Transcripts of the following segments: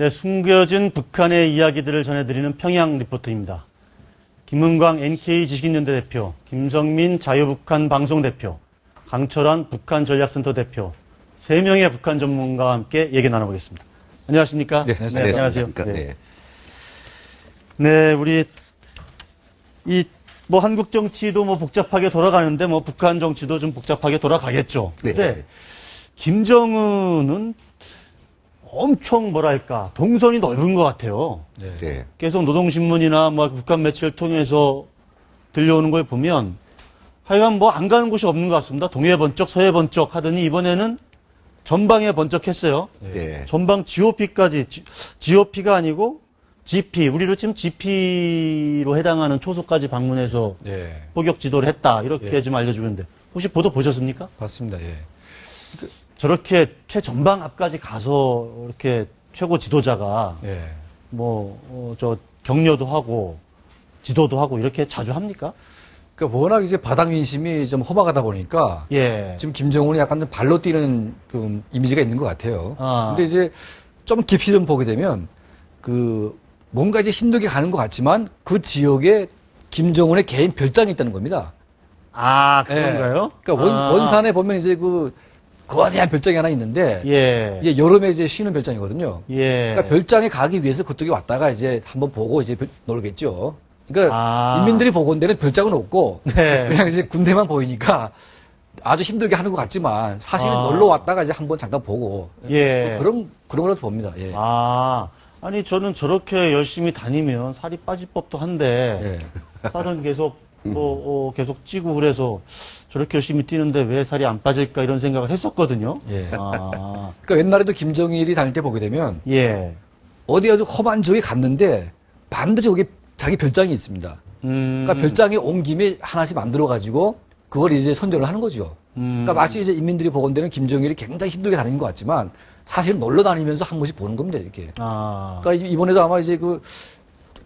네, 숨겨진 북한의 이야기들을 전해드리는 평양 리포트입니다. 김은광 NK 지식인연대 대표, 김성민 자유북한 방송 대표, 강철환 북한전략센터 대표, 3명의 북한 전문가와 함께 얘기 나눠보겠습니다. 안녕하십니까? 네, 네, 안녕하세요. 네. 네, 우리 한국 정치도 복잡하게 돌아가는데 북한 정치도 좀 복잡하게 돌아가겠죠. 네. 근데 김정은은 엄청 동선이 넓은 것 같아요. 네. 계속 노동신문이나 북한 매체를 통해서 들려오는 걸 보면 하여간 안 가는 곳이 없는 것 같습니다. 동해 번쩍 서해 번쩍 하더니 이번에는 전방에 번쩍했어요. 네. 전방 GOP까지, GOP가 아니고 GP, 우리로 치면 GP로 해당하는 초소까지 방문해서 포격 지도를 했다. 이렇게 좀 알려주는데 혹시 보도 보셨습니까? 봤습니다. 예. 저렇게 최전방 앞까지 가서 이렇게 최고 지도자가 격려도 하고 지도도 하고 이렇게 자주 합니까? 그러니까 워낙 이제 바닥 민심이 좀 허박하다 보니까 지금 김정은이 약간 좀 발로 뛰는 그 이미지가 있는 것 같아요. 근데 이제 좀 깊이 좀 보게 되면 뭔가 이제 힘들게 가는 것 같지만 그 지역에 김정은의 개인 별장이 있다는 겁니다. 아, 그런가요? 그러니까 원산에 보면 이제 거대한 별장이 하나 있는데 이게 여름에 이제 쉬는 별장이거든요. 그러니까 별장에 가기 위해서 그쪽에 왔다가 이제 한번 보고 이제 놀겠죠. 그러니까 인민들이 보건 데는 별장은 없고 그냥 이제 군대만 보이니까 아주 힘들게 하는 것 같지만 사실은 놀러 왔다가 이제 한번 잠깐 보고 그런 거라도 봅니다. 아니 저는 저렇게 열심히 다니면 살이 빠질 법도 한데 살은 계속 계속 찌고 그래서 저렇게 열심히 뛰는데 왜 살이 안 빠질까 이런 생각을 했었거든요. 그러니까 옛날에도 김정일이 다닐 때 보게 되면 어디 아주 험한 지역에 갔는데 반드시 거기 자기 별장이 있습니다. 그러니까 별장에 온 김에 하나씩 만들어 가지고 그걸 이제 선전을 하는 거죠. 그러니까 마치 이제 인민들이 보건대는 김정일이 굉장히 힘들게 다니는 것 같지만 사실은 놀러 다니면서 한 번씩 보는 겁니다, 이렇게. 그러니까 이번에도 아마 이제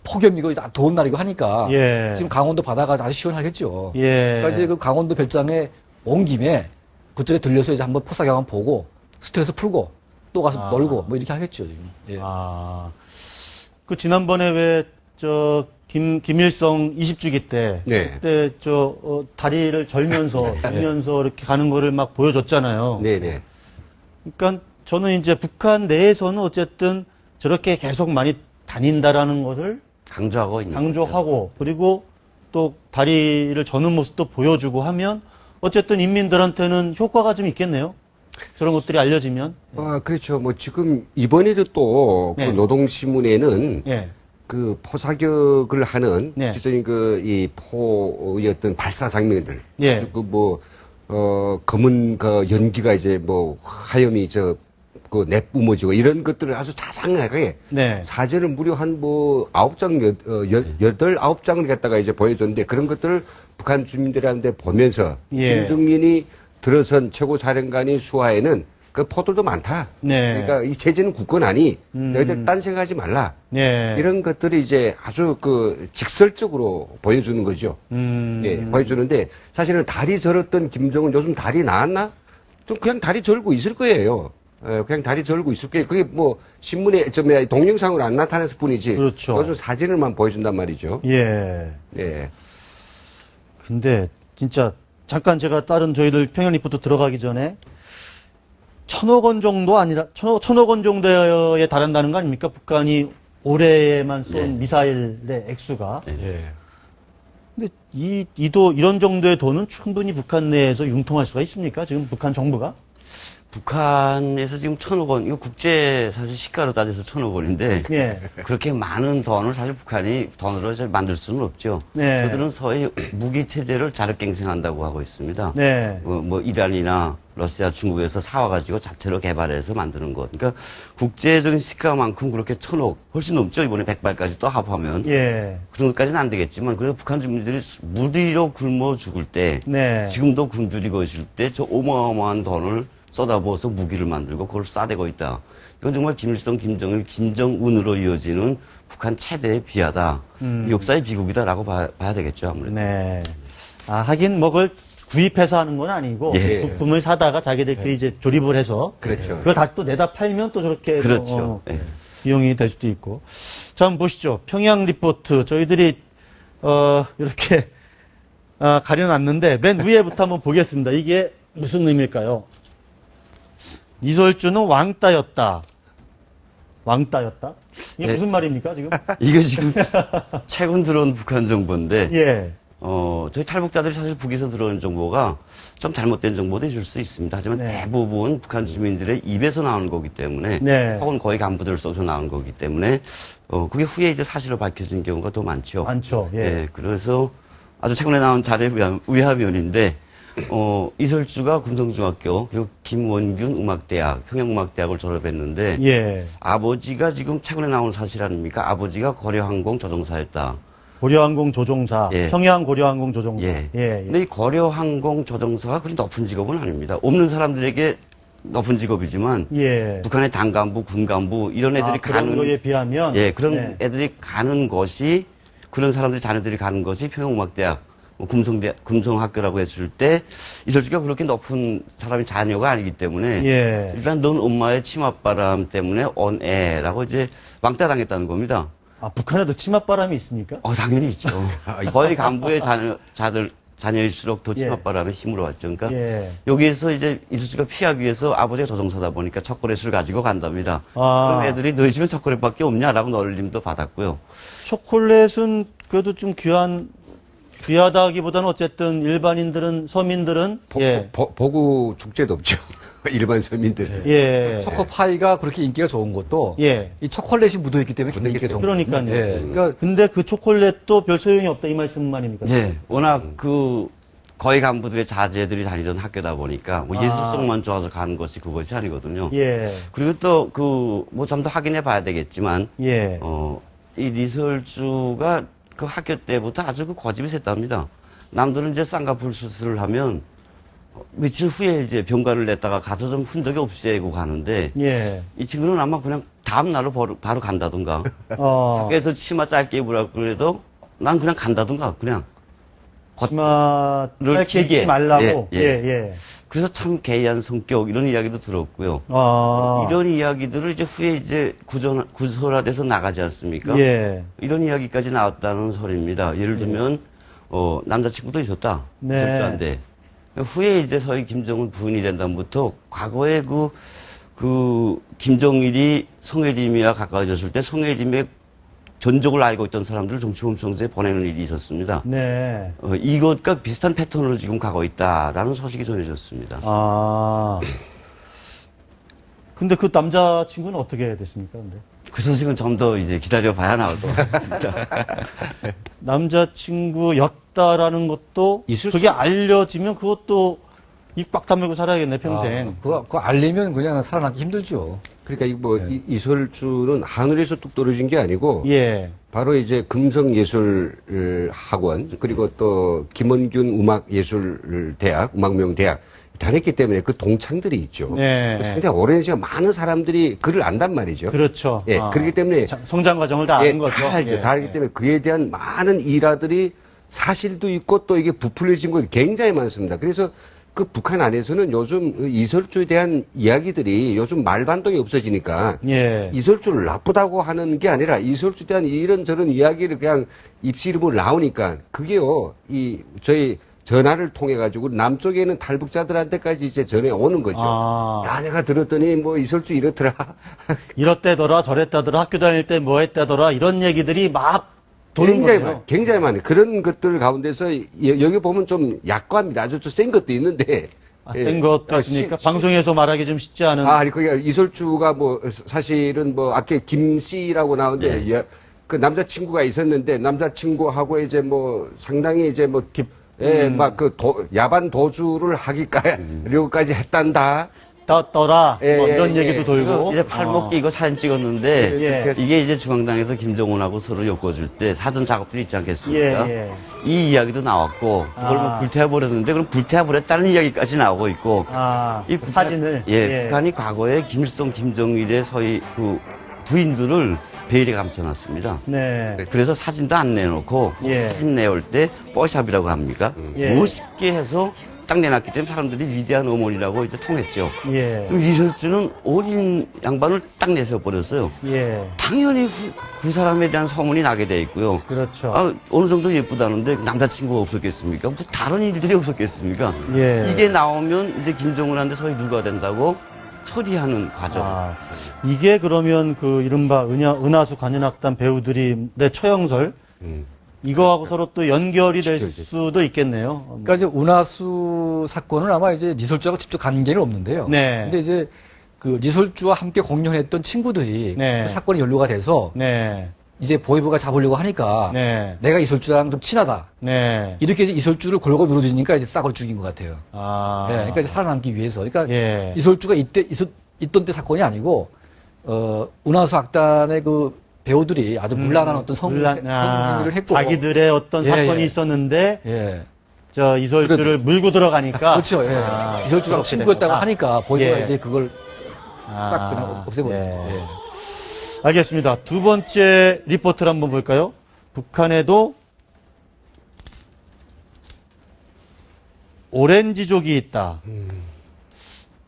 폭염이고 더운 날이고 하니까 지금 강원도 바다가 아주 시원하겠죠. 그러니까 이제 강원도 별장에 온 김에 그쪽에 들려서 이제 한번 포사기 한번 보고 스트레스 풀고 또 가서 놀고 이렇게 하겠죠, 지금. 지난번에 김일성 20주기 때 그때 다리를 절면서 이렇게 가는 거를 막 보여줬잖아요. 그러니까 저는 이제 북한 내에서는 어쨌든 저렇게 계속 많이 다닌다라는 것을 강조하고 그리고 또 다리를 저는 모습도 보여주고 하면 어쨌든 인민들한테는 효과가 좀 있겠네요. 저런 것들이 알려지면. 그렇죠. 지금 이번에도 또 노동신문에는 포사격을 하는 구체적인 이 포의 어떤 발사 장면들. 검은 연기가 이제 하염이 내뿜어지고 이런 것들을 아주 자상하게 사진을 무려 한 9장, 9장을 갖다가 이제 보여줬는데 그런 것들을 북한 주민들한테 보면서 김정민이 들어선 최고사령관이 수하에는 그 포들도 많다. 그러니까 이 체제는 굳건하니 너희들 딴 생각하지 말라. 이런 것들이 이제 아주 직설적으로 보여주는 거죠. 보여주는데 사실은 다리 절었던 김정은 요즘 다리 나았나? 좀 그냥 다리 절고 있을 거예요. 그냥 다리 절고 있을 거예요. 그게 신문에 동영상으로 안 나타났을 뿐이지. 요즘 사진을만 보여준단 말이죠. 근데 진짜 잠깐 제가 다른 저희들 평양 리포트 들어가기 전에 1,000억 원 정도 아니라 1,000억 원 정도에 달한다는 거 아닙니까? 북한이 올해에만 쏜 미사일의 액수가. 근데 이런 정도의 돈은 충분히 북한 내에서 융통할 수가 있습니까? 지금 북한 정부가? 북한에서 지금 1,000억 원, 이거 국제 사실 시가로 따져서 1,000억 원인데 그렇게 많은 돈을 사실 북한이 돈으로 만들 수는 없죠. 저들은 소위 무기 체제를 자력갱생한다고 하고 있습니다. 이란이나 러시아, 중국에서 사와가지고 자체로 개발해서 만드는 것. 그러니까 국제적인 시가만큼 그렇게 1,000억 훨씬 넘죠. 이번에 100발까지 또 합하면 그 정도까지는 안 되겠지만 그래서 북한 주민들이 무리로 굶어 죽을 때 지금도 굶주리고 있을 때 저 어마어마한 돈을 쏟아부어서 무기를 만들고 그걸 쏴대고 있다. 이건 정말 김일성, 김정일, 김정은으로 이어지는 북한 최대의 비하다. 역사의 비극이다라고 봐야 되겠죠, 아무래도. 하긴 그걸 구입해서 하는 건 아니고 부품을 사다가 자기들끼리 이제 조립을 해서 그걸 다시 또 내다 팔면 또 저렇게 비용이 될 수도 있고. 자, 한번 보시죠. 평양 리포트. 저희들이, 이렇게, 가려놨는데, 맨 위에부터 한번 보겠습니다. 이게 무슨 의미일까요? 이설주는 왕따였다. 왕따였다? 이게 무슨 말입니까, 지금? 이게 지금 최근 들어온 북한 정보인데, 예. 저희 탈북자들이 사실 북에서 들어온 정보가 좀 잘못된 정보도 있을 수 있습니다. 하지만 대부분 북한 주민들의 입에서 나오는 거기 때문에, 혹은 거의 간부들 속에서 나오는 거기 때문에, 그게 후에 이제 사실로 밝혀진 경우가 더 많죠. 많죠, 예. 그래서 아주 최근에 나온 자료 의합위원인데, 이설주가 금성중학교, 그리고 김원균 음악대학, 평양음악대학을 졸업했는데, 아버지가 지금 최근에 나온 사실 아닙니까? 아버지가 고려항공 조종사였다. 고려항공 조종사, 평양 고려항공 조종사. 근데 이 고려항공 조종사가 그리 높은 직업은 아닙니다. 없는 사람들에게 높은 직업이지만, 북한의 당간부, 군간부, 이런 애들이 가는. 그런 거에 비하면? 그런 애들이 가는 것이, 그런 사람들이 자녀들이 가는 것이 평양음악대학, 금성학교라고 했을 때, 이설주가 그렇게 높은 사람이 자녀가 아니기 때문에, 일단 넌 엄마의 치맛바람 때문에 온 애라고 이제 왕따당했다는 겁니다. 아, 북한에도 치맛바람이 있습니까? 당연히 있죠. 거의 간부의 자녀일수록 더 치맛바람에 힘으로 왔죠. 그러니까 여기에서 이제 이설주가 피하기 위해서 아버지가 조종사다 보니까 초콜릿을 가지고 간답니다. 그럼 애들이 너희 집엔 초콜릿밖에 없냐라고 놀림도 받았고요. 초콜릿은 그래도 좀 귀하다기보다는 어쨌든 일반인들은, 서민들은 보구 축제도 없죠. 일반 서민들. 초코파이가 그렇게 인기가 좋은 것도 이 초콜릿이 묻어있기 때문에 인기가 좋은 거예요. 그러니까요. 그러니까 근데 그 초콜릿도 별 소용이 없다 이 말씀 아닙니까? 워낙 거의 간부들의 자제들이 다니던 학교다 보니까 예술성만 좋아서 가는 것이 그것이 아니거든요. 그리고 또 뭐 좀 더 확인해 봐야 되겠지만 이 이설주가 그 학교 때부터 아주 고집이 셌답니다. 남들은 이제 쌍꺼풀 수술을 하면 며칠 후에 이제 병가를 냈다가 가서 좀 흔적이 없애고 가는데 이 친구는 아마 그냥 다음 날로 바로 간다든가 학교에서 치마 짧게 입으라고 그래도 난 그냥 간다든가 그냥 치마를 짧게 입지 말라고 그래서 참 개이한 성격 이런 이야기도 들었고요. 이런 이야기들을 이제 후에 이제 구설화돼서 나가지 않습니까? 이런 이야기까지 나왔다는 소리입니다. 예를 들면 남자친구도 있었다. 절주한데 후에 이제 서희 김정은 부인이 된 다음부터 과거에 김정일이 송혜림이와 가까워졌을 때 송혜림의 전적을 알고 있던 사람들을 정치범청소에 보내는 일이 있었습니다. 이것과 비슷한 패턴으로 지금 가고 있다라는 소식이 전해졌습니다. 근데 그 남자친구는 어떻게 됐습니까, 근데? 그 소식은 좀 더 이제 기다려봐야 나올 것 같습니다. 남자친구였다라는 것도 그게 알려지면 그것도 입 꽉 다물고 살아야겠네, 평생. 그거 알리면 그냥 살아남기 힘들죠. 그러니까 이설주는 하늘에서 뚝 떨어진 게 아니고 바로 이제 금성예술학원 그리고 또 김원균 음악예술대학, 음악명대학 다녔기 때문에 그 동창들이 있죠. 상당히 오랜 시간 많은 사람들이 그를 안단 말이죠. 그렇죠. 그렇기 때문에 성장 과정을 다 아는 거죠. 다 알기 때문에 그에 대한 많은 일화들이 사실도 있고 또 이게 부풀려진 거 굉장히 많습니다. 그래서 그 북한 안에서는 요즘 이설주에 대한 이야기들이 요즘 말반동이 없어지니까 이설주를 나쁘다고 하는 게 아니라 이설주에 대한 이런저런 이야기를 그냥 입시름으로 나오니까 그게요 저희 전화를 통해 가지고 남쪽에는 탈북자들한테까지 이제 전해 오는 거죠. 야, 내가 들었더니 뭐 이설주 이렇더라. 이렇대더라, 저랬다더라, 학교 다닐 때 뭐 했다더라 이런 얘기들이 막 굉장히 많아요. 그런 것들 가운데서 여기 보면 좀 약과입니다. 아주 좀 센 것도 있는데. 센 것도 있으니까 방송에서 말하기 좀 쉽지 않은. 아니, 그게 이설주가 뭐 사실은 뭐 아까 김씨라고 나오는데 그 남자친구가 있었는데 남자친구하고 이제 뭐 상당히 이제 뭐 막 야반 도주를 하기까지 했단다. 떴더라. 뭐 이런 얘기도 돌고. 이제 팔목 끼고 사진 찍었는데 이게 이제 중앙당에서 김정은하고 서로 엮어줄 때 사전 작업들이 있지 않겠습니까? 이 이야기도 나왔고 그걸 뭐 불태워버렸는데 그럼 불태워버렸다는 이야기까지 나오고 있고 이 사진을 북한이 과거에 김일성, 김정일의 소위 부인들을 베일에 감춰놨습니다. 네. 그래서 사진도 안 내놓고 예. 사진 내올 때 뽀샵이라고 합니까? 예. 멋있게 해서 딱 내놨기 때문에 사람들이 위대한 어머니라고 이제 통했죠. 예. 이설주는 어린 양반을 딱 내세워버렸어요. 예. 당연히 그 사람에 대한 소문이 나게 돼 있고요. 그렇죠. 어느 정도 예쁘다는데 남자친구가 없었겠습니까? 무슨 다른 일들이 없었겠습니까? 예. 이게 나오면 이제 김정은한테 서희 누가 된다고 처리하는 과정. 이게 그러면 그 이른바 은하수 관현악단 배우들이 내 처형설 이거하고 서로 또 연결이 될 수도 있겠네요. 그러니까 이제 운하수 사건은 아마 이제 리설주하고 직접 관계는 없는데요. 네. 근데 이제 그 리설주와 함께 공연했던 친구들이 네. 그 사건에 연루가 돼서 네. 이제 보이브가 잡으려고 하니까 네. 내가 이설주랑 좀 친하다. 네. 이렇게 이제 이설주를 골고 늘어지니까 이제 싹을 죽인 것 같아요. 네. 그러니까 이제 살아남기 위해서. 그러니까 예. 이설주가 있던 때 사건이 아니고 운하수 악단의 그 배우들이 아주 문란한 어떤 성행위를 했고 자기들의 어떤 사건이 있었는데 저 이설주를 물고 들어가니까 그렇죠. 이설주랑 친구였다고 하니까 보이브가 이제 그걸 딱 그냥 없애버렸죠. 알겠습니다. 두 번째 리포트를 한번 볼까요? 북한에도 오렌지족이 있다.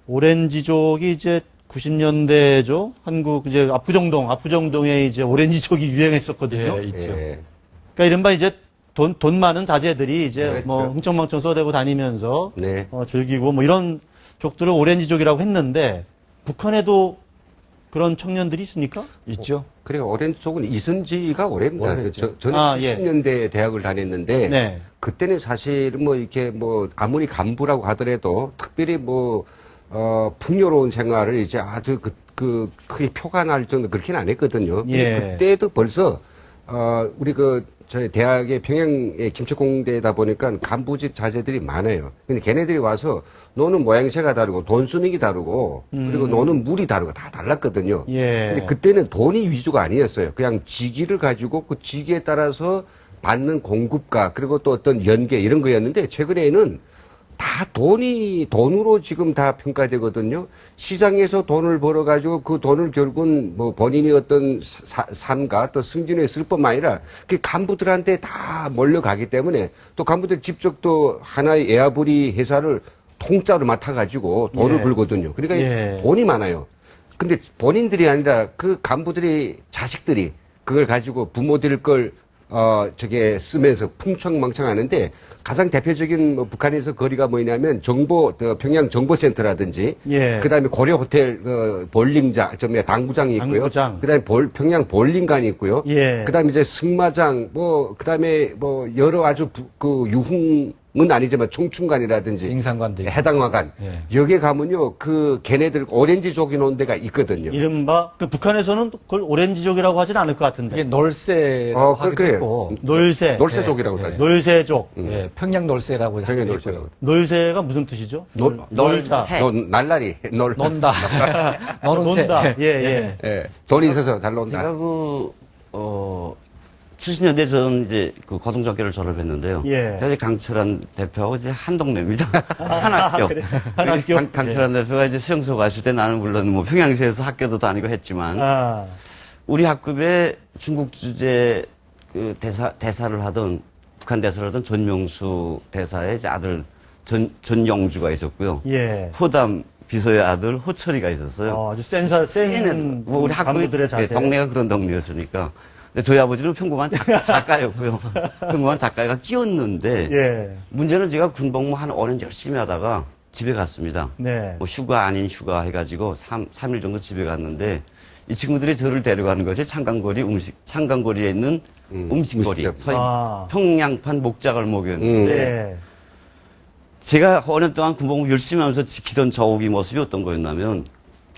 오렌지족이 이제 90년대죠. 한국 이제 압구정동에 이제 오렌지족이 유행했었거든요. 예, 있죠. 그러니까 이른바 이제 돈 많은 자제들이 이제 네, 뭐 흥청망청 써대고 다니면서 네. 즐기고 뭐 이런 족들을 오렌지족이라고 했는데 북한에도 그런 청년들이 있습니까? 있죠. 그러니까 오렌지족은 이순지가 오래입니다. 저는 70년대에 대학을 다녔는데 네. 그때는 사실 뭐 이렇게 뭐 아무리 간부라고 하더라도 특별히 뭐 풍요로운 생활을 이제 아주 크게 표가날 정도 그렇게는 안 했거든요. 근데 그때도 벌써 우리 저희 대학의 평양의 김책공대다 보니까 간부집 자제들이 많아요. 근데 걔네들이 와서 노는 모양새가 다르고 돈 쓰는 게 다르고 그리고 노는 물이 다르고 다 달랐거든요. 근데 그때는 돈이 위주가 아니었어요. 그냥 직위를 가지고 그 직위에 따라서 받는 공급가 그리고 또 어떤 연계 이런 거였는데 최근에는 다 돈으로 지금 다 평가되거든요. 시장에서 돈을 벌어가지고 그 돈을 결국은 뭐 본인이 어떤 삶과 또 승진에 쓸 뿐만 아니라 그 간부들한테 다 몰려가기 때문에 또 간부들 직접 또 하나의 에아부리 회사를 통짜로 맡아가지고 돈을 벌거든요. 그러니까 돈이 많아요. 근데 본인들이 아니라 그 간부들이 자식들이 그걸 가지고 부모들 걸 쓰면서 풍청망청하는데 가장 대표적인 뭐 북한에서 거리가 뭐냐면 평양 정보센터라든지 그다음에 고려 호텔 볼링장 당구장이 있고요. 그다음에 평양 볼링관이 있고요. 그다음에 이제 승마장 그다음에 여러 아주 유흥은 아니지만 총춘관이라든지 빙상관도 해당화관 여기에 가면요 걔네들 오렌지족이 놓은 데가 있거든요. 이른바 북한에서는 그걸 오렌지족이라고 하진 않을 것 같은데. 이게 놀새라고 하기도 했고 놀새족이라고 하죠. 놀새족. 평양 놀새라고 하기도 했고요. 놀새가 무슨 뜻이죠? 놀다. 날라리. 논다. 논다. 돈이 있어서 잘 논다. 제가 70년대 저는 이제 그 고등학교를 졸업했는데요. 그래서 강철한 대표하고 이제 한 동네입니다. 한 학교. 그래. 한 학교. 강철한 대표가 이제 수영소 갔을 때 나는 물론 뭐 평양시에서 학교도 다니고 했지만 우리 학급에 중국 주재 그 대사를 하던 북한 대사를 하던 전명수 대사의 이제 아들 전영주가 있었고요. 호담 비서의 아들 호철이가 있었어요. 아주 센 뭐 우리 학급의 자세. 동네가 그런 동네였으니까. 근데 저희 아버지는 평범한 작가였고요. 평범한 작가가 끼었는데 문제는 제가 군복무 한 5년 열심히 하다가 집에 갔습니다. 뭐 휴가 아닌 휴가 해가지고 3일 정도 집에 갔는데 이 친구들이 저를 데려가는 것이 창간거리에 있는 음식거리. 서희 평양판 목자골목이었는데 제가 5년 동안 군복무 열심히 하면서 지키던 저옥이 모습이 어떤 거였냐면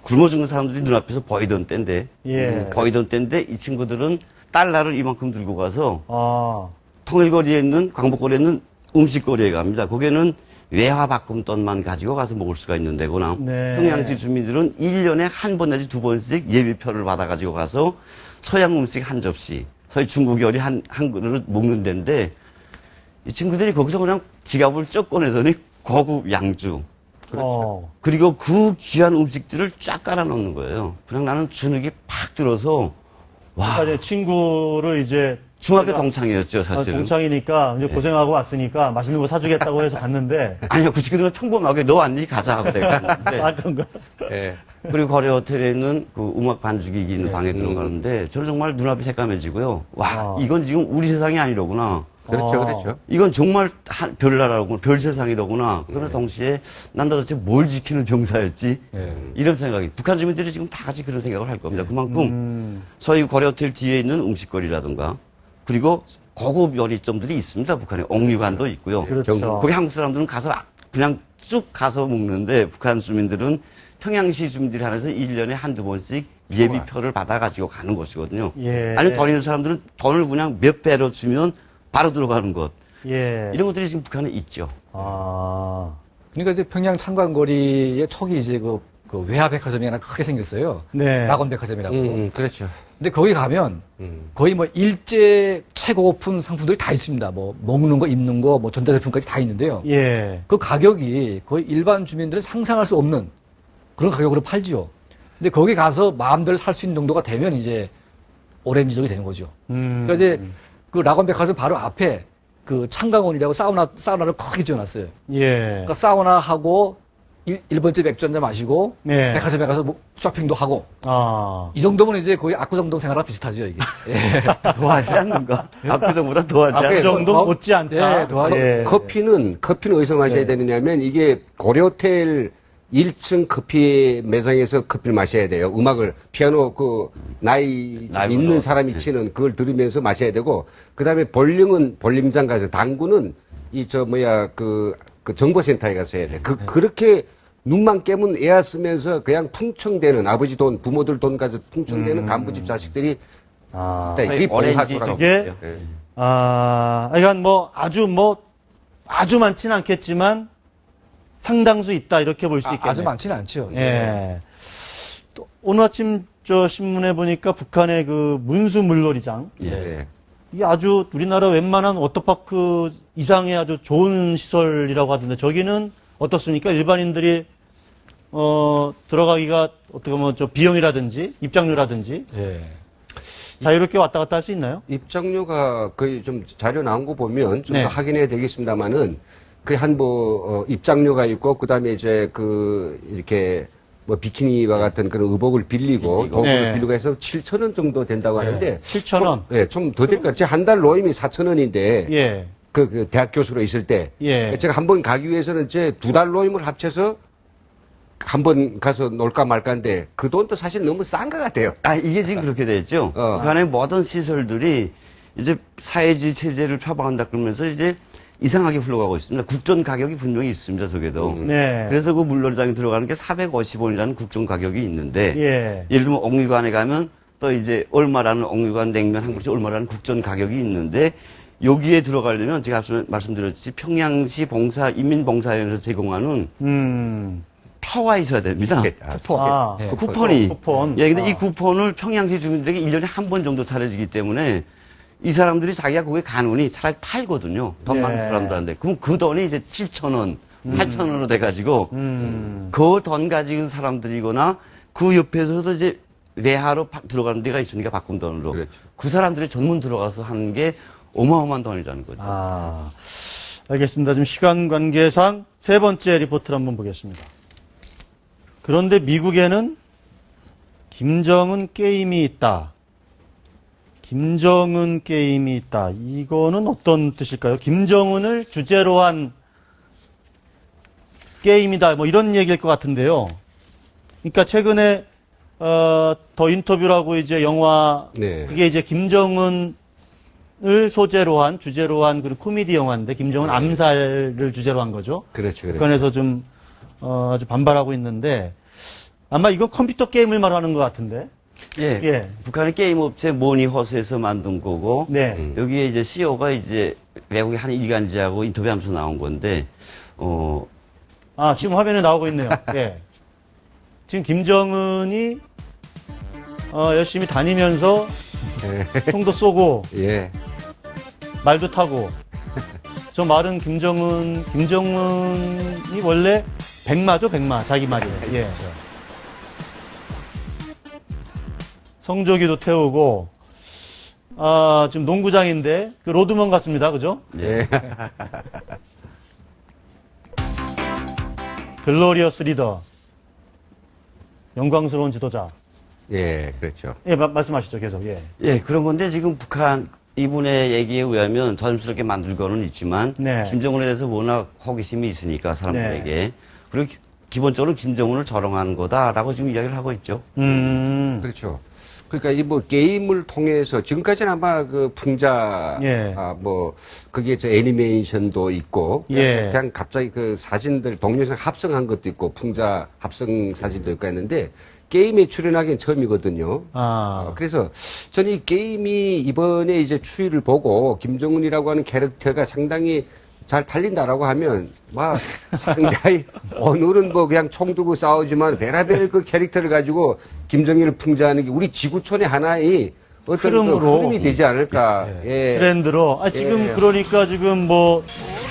굶어 죽는 사람들이 눈앞에서 보이던 때인데 보이던 때인데 이 친구들은 달러를 이만큼 들고 가서 통일거리에 있는 광복거리에 있는 음식거리에 갑니다. 거기에는 외화바꿈돈만 가지고 가서 먹을 수가 있는 데구나. 평양시 주민들은 1년에 한 번 내지 두 번씩 예비표를 받아가지고 가서 서양 음식 한 접시, 서희 중국 요리 한 그릇 먹는 데인데 이 친구들이 거기서 그냥 지갑을 쩍 꺼내더니 고급 양주, 그리고 그 귀한 음식들을 쫙 깔아 놓는 거예요. 그냥 나는 주눅이 팍 들어서 와. 그러니까 친구를 이제 중학교 동창이었죠, 사실은. 동창이니까 이제 고생하고 왔으니까 맛있는 거 사주겠다고 해서 갔는데. 아니요, 그 친구들은 평범하게 너 왔니? 가자 하고 내가 갔는데. 아, 그런가? 네. 그리고 거래 호텔에 있는 그 음악 반주기기 있는 방에 들어가는데 저는 정말 눈앞이 새까매지고요. 와, 이건 지금 우리 세상이 아니로구나. 그렇죠, 그렇죠. 이건 정말 별나라고 별 세상이더구나. 그러나 동시에 난 도대체 뭘 지키는 병사였지? 이런 생각이. 북한 주민들이 지금 다 같이 그런 생각을 할 겁니다. 그만큼 서희 거래 호텔 뒤에 있는 음식거리라든가 그리고 고급 요리점들이 있습니다. 북한에 옥류관도 있고요. 그렇죠. 거기 한국 사람들은 가서 그냥 쭉 가서 먹는데 북한 주민들은 평양시 주민들이 하면서 1년에 한두 번씩 예비표를 받아가지고 가는 곳이거든요. 예. 아니면 돈 있는 사람들은 돈을 그냥 몇 배로 주면 바로 들어가는 것. 예. 이런 것들이 지금 북한에 있죠. 그러니까 이제 평양 창관거리에 촉이 이제 그 외화백화점이 하나 크게 생겼어요. 네. 낙원백화점이라고. 그렇죠. 근데 거기 가면 거의 뭐 일제 최고급 상품들이 다 있습니다. 뭐 먹는 거, 입는 거, 뭐 전자제품까지 다 있는데요. 예. 그 가격이 거의 일반 주민들은 상상할 수 없는 그런 가격으로 팔지요. 근데 거기 가서 마음대로 살 수 있는 정도가 되면 이제 오렌지족이 되는 거죠. 그러니까 이제 그 낙원백화점 바로 앞에 그 창강원이라고 사우나를 크게 지어놨어요. 예. 그러니까 사우나하고 1번째 맥주 한잔 마시고 네. 백화점에 가서 뭐 쇼핑도 하고 이 정도면 이제 거의 압구정동 생활과 비슷하죠 이게. 예. 더하지 않는가? 압구정보다 더하지 않는가? 그 정도 못지 않다. 예, 커피는 어디서 마셔야 되느냐면 이게 고려호텔 1층 커피 매장에서 커피를 마셔야 돼요. 음악을 피아노 나이 있는 사람이 치는 그걸 들으면서 마셔야 되고 그다음에 볼링장 가서 당구는 그 정보센터에 가서 해야 돼. 그렇게 눈만 깨면 애야 쓰면서 그냥 풍청되는 아버지 돈, 부모들 돈 가지고 풍청되는 간부집 자식들이 이게 그러니까 아주 많지는 않겠지만 상당수 있다 이렇게 볼 수 있겠네요. 아주 많지는 않죠. 예. 또 오늘 아침 저 신문에 보니까 북한의 그 문수 물놀이장. 예. 이게 아주 우리나라 웬만한 워터파크 이상의 아주 좋은 시설이라고 하던데 저기는 어떻습니까? 일반인들이 들어가기가 어떻게 보면 저 비용이라든지 입장료라든지 자유롭게 왔다 갔다 할 수 있나요? 입장료가 거의 좀 자료 나온 거 보면 좀 더 확인해야 되겠습니다만은 그 입장료가 있고 그다음에 이제 이렇게 뭐 비키니와 같은 그런 의복을 빌리고 의복을 빌리고 해서 7,000원 정도 된다고 하는데 7,000원. 예, 좀 더 될 것 같아요. 한 달 노임이 4,000원인데 예. 그 대학 교수로 있을 때 제가 한 번 가기 위해서는 제 2달 노임을 합쳐서 한 번 가서 놀까 말까인데 그 돈도 사실 너무 싼 것 같아요. 이게 지금 그렇게 됐죠. 북한의 모든 시설들이 이제 사회주의 체제를 표방한다 그러면서 이제 이상하게 흘러가고 있습니다. 국전 가격이 분명히 있습니다, 저게도. 그래서 그 물놀이장에 들어가는 게 450원이라는 국전 가격이 있는데, 예를 들면 옥류관에 가면 또 이제 얼마라는 옥류관 냉면 한 그릇이 얼마라는 국전 가격이 있는데, 여기에 들어가려면 제가 앞서 말씀드렸듯이 평양시 인민봉사위원회에서 제공하는 표가 있어야 됩니다. 쿠폰이. 근데 이 쿠폰을 평양시 주민들에게 1년에 한 번 정도 차려지기 때문에 이 사람들이 자기가 거기에 가느니 차라리 팔거든요. 돈 많은 사람들한테. 그럼 그 돈이 이제 7,000원, 8,000원으로 돼가지고 그 돈 가지고 사람들이거나 그 옆에서도 이제 외화로 들어가는 데가 있으니까 바꾼 돈으로. 그렇죠. 그 사람들이 전문 들어가서 하는 게 어마어마한 돈이라는 거죠. 알겠습니다. 지금 시간 관계상 세 번째 리포트를 한번 보겠습니다. 그런데 미국에는 김정은 게임이 있다. 김정은 게임이 있다. 이거는 어떤 뜻일까요? 김정은을 주제로 한 게임이다. 뭐 이런 얘기일 것 같은데요. 그러니까 최근에 더 인터뷰라고 이제 영화 그게 이제 김정은을 소재로 한 주제로 한 그런 코미디 영화인데 김정은 암살을 주제로 한 거죠. 그렇죠. 북한에서 좀 아주 반발하고 있는데 아마 이거 컴퓨터 게임을 말하는 것 같은데. 북한의 게임 업체 모니허스에서 만든 거고 여기에 이제 CEO가 이제 외국의 한 일간지하고 인터뷰하면서 나온 건데 지금 화면에 나오고 있네요. 지금 김정은이 열심히 다니면서 총도 쏘고 말도 타고 저 말은 김정은이 원래 백마죠, 백마. 자기 말이에요. 예. 성조기도 태우고, 지금 농구장인데, 그 로드먼 같습니다. 그죠? 예. 글로리어스 리더. 영광스러운 지도자. 예, 그렇죠. 예, 말씀하시죠, 계속. 예. 예, 그런 건데 지금 북한 이분의 얘기에 의하면 조심스럽게 만들 거는 있지만 네. 김정은에 대해서 워낙 호기심이 있으니까 사람들에게 네. 그리고 기본적으로 김정은을 저롱하는 거다라고 지금 이야기를 하고 있죠. 그렇죠. 그러니까 이 뭐 게임을 통해서 지금까지는 아마 그 풍자 예. 뭐 그게 저 애니메이션도 있고 예. 그냥 갑자기 그 사진들 동영상 합성한 것도 있고 풍자 합성 사진도 있고 했는데 게임에 출연하기는 처음이거든요. 그래서 저는 이 게임이 이번에 이제 추이를 보고 김정은이라고 하는 캐릭터가 상당히 잘 팔린다라고 하면 막 상당히 오늘은 뭐 그냥 총 들고 싸우지만 베라벨 그 캐릭터를 가지고 김정일을 풍자하는 게 우리 지구촌의 하나의 어떤 흐름이 되지 않을까. 예. 트렌드로. 지금 예. 그러니까 지금 뭐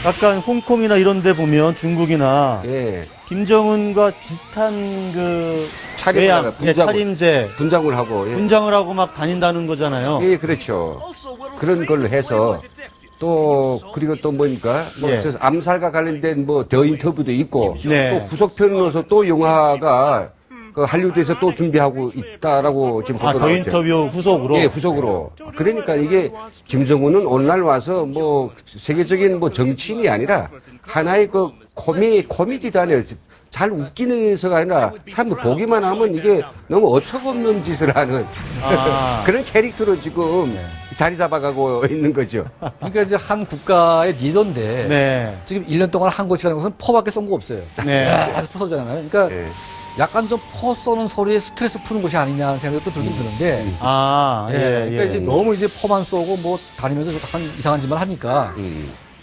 약간 홍콩이나 이런 데 보면 중국이나 예. 김정은과 비슷한 그 외양, 차림새 분장을 하고 분장을 하고 막 다닌다는 거잖아요. 예, 그렇죠. 그런 걸로 해서 또 그리고 또 뭐니까 뭐 예. 암살과 관련된 뭐 더 인터뷰도 있고 네. 또 후속편으로서 또 영화가 그 할리우드에서 또 준비하고 있다라고 지금 보고 더 인터뷰 후속으로. 예, 후속으로. 그러니까 이게 김정은은 오늘날 와서 뭐 세계적인 뭐 정치인이 아니라 하나의 그 코미디도 아니에요. 잘 웃기는서가 아니라 참 보기만 하면 이게 너무 어처구니없는 짓을 하는 그런 캐릭터로 지금 자리 잡아가고 있는 거죠. 그러니까 이제 한 국가의 리더인데 네. 지금 1년 동안 한 것이라는 것은 퍼밖에 쏜 거 없어요. 네. 계속 퍼 쏘잖아요. 그러니까 약간 좀 퍼 쏘는 소리에 스트레스 푸는 것이 아니냐 하는 생각도 들긴 드는데. 그러니까 이제 너무 이제 퍼만 쏘고 뭐 다니면서 약간 이상한 짓만 하니까.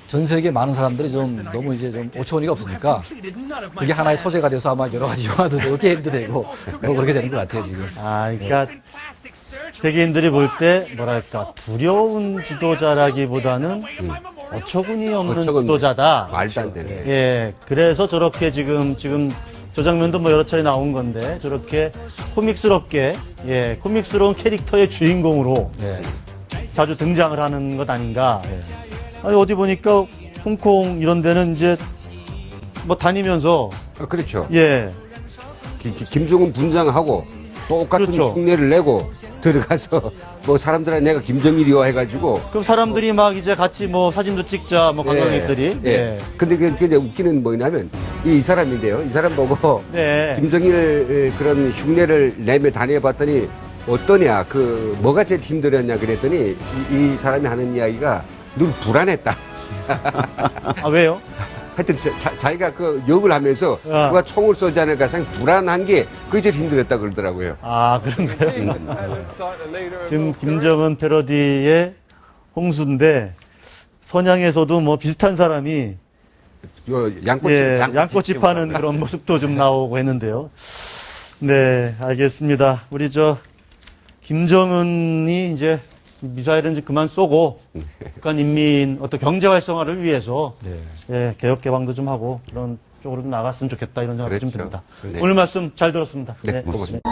전 세계 많은 사람들이 좀 너무 이제 좀 오천이가 없으니까 그게 하나의 소재가 돼서 아마 여러 가지 영화도 되고 게임도 되고 뭐 그렇게 되는 것 같아요 지금. 그러니까 세계인들이 볼 때 뭐랄까 두려운 지도자라기보다는 어처구니 없는 지도자다. 말도 안 되네. 예, 그래서 저렇게 지금 저 장면도 뭐 여러 차례 나온 건데 저렇게 코믹스럽게 코믹스러운 캐릭터의 주인공으로 자주 등장을 하는 것 아닌가. 어디 보니까 홍콩 이런 데는 이제 뭐 다니면서 그렇죠. 예. 김정은 분장하고 똑같은 그렇죠. 흉내를 내고 들어가서 뭐 사람들한테 내가 김정일이요 해가지고 그럼 사람들이 막 이제 같이 뭐 사진도 찍자 뭐 관광객들이 근데 웃기는 뭐냐면 이 사람인데요. 이 사람 보고 김정일 그런 흉내를 내며 다녀봤더니 어떠냐 뭐가 제일 힘들었냐 그랬더니 이 사람이 하는 이야기가 늘 불안했다. 왜요? 하여튼 자기가 그 욕을 하면서 누가 총을 쏘지 않을까 생각 불안한 게 그게 제일 힘들었다 그러더라고요. 그런가요? 지금 김정은 패러디의 홍수인데 선양에서도 뭐 비슷한 사람이 양꼬치 파는 그런 모습도 좀 나오고 했는데요. 네, 알겠습니다. 우리 김정은이 이제 미사일은 이제 그만 쏘고 북한 인민 어떤 경제 활성화를 위해서 개혁 개방도 좀 하고 그런 쪽으로 좀 나갔으면 좋겠다 이런 생각이 좀 듭니다. 오늘 말씀 잘 들었습니다. 고맙습니다.